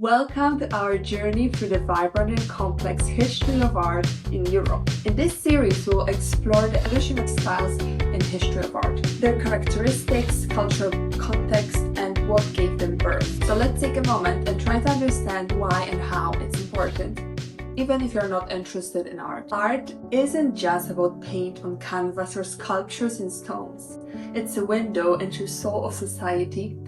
Welcome to our journey through the vibrant and complex history of art in Europe. In this series, we'll explore the evolution of styles in history of art, their characteristics, cultural context, and what gave them birth. So let's take a moment and try to understand why and how it's important, even if you're not interested in art. Art isn't just about paint on canvas or sculptures in stones. It's a window into the soul of society.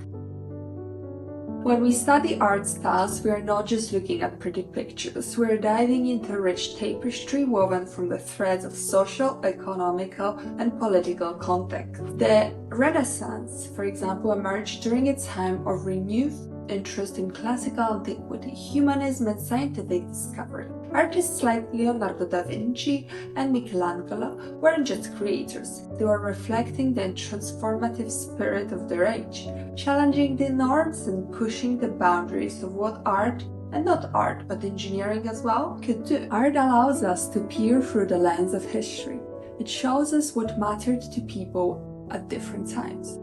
When we study art styles, we are not just looking at pretty pictures, we're diving into a rich tapestry woven from the threads of social, economical, and political context. The Renaissance, for example, emerged during a time of renewed interest in classical antiquity, humanism, and scientific discovery. Artists like Leonardo da Vinci and Michelangelo weren't just creators, they were reflecting the transformative spirit of their age, challenging the norms and pushing the boundaries of what art, and not art but engineering as well, could do. Art allows us to peer through the lens of history. It shows us what mattered to people at different times.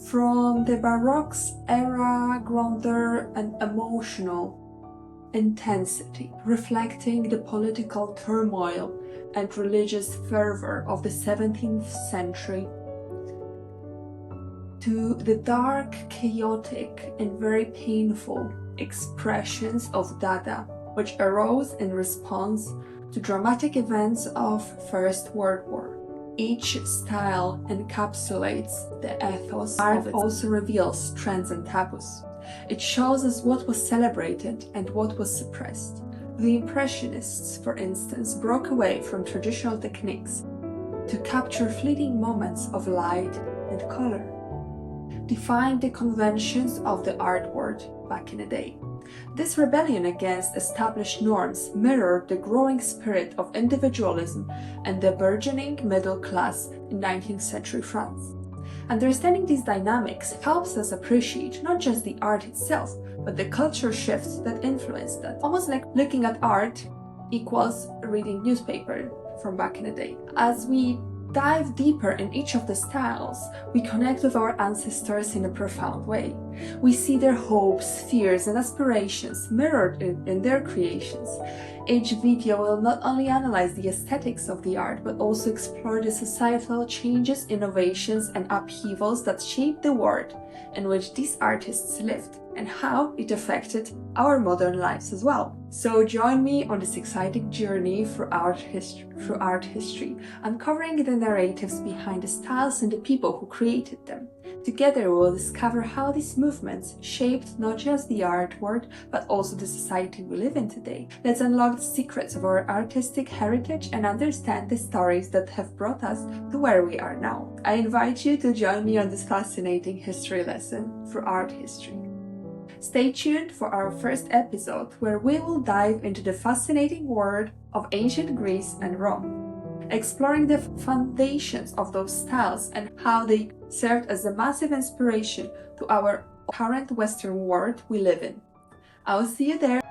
From the Baroque's era, grandeur and emotional intensity, reflecting the political turmoil and religious fervor of the 17th century, to the dark, chaotic, and very painful expressions of Dada, which arose in response to dramatic events of First World War. Each style encapsulates the ethos. Art also reveals trends and taboos. It shows us what was celebrated and what was suppressed. The Impressionists, for instance, broke away from traditional techniques to capture fleeting moments of light and color, defying the conventions of the art world back in the day. This rebellion against established norms mirrored the growing spirit of individualism and the burgeoning middle class in 19th century France. Understanding these dynamics helps us appreciate not just the art itself, but the cultural shifts that influenced it. Almost like looking at art equals reading newspaper from back in the day. As we dive deeper in each of the styles, we connect with our ancestors in a profound way. We see their hopes, fears, and aspirations mirrored in their creations. Each video will not only analyze the aesthetics of the art, but also explore the societal changes, innovations, and upheavals that shaped the world in which these artists lived, and how it affected our modern lives as well. So join me on this exciting journey through art history, uncovering the narratives behind the styles and the people who created them. Together we will discover how these movements shaped not just the art world, but also the society we live in today. Let's unlock the secrets of our artistic heritage and understand the stories that have brought us to where we are now. I invite you to join me on this fascinating history lesson through art history. Stay tuned for our first episode, where we will dive into the fascinating world of ancient Greece and Rome, exploring the foundations of those styles and how they served as a massive inspiration to our current Western world we live in. I'll see you there!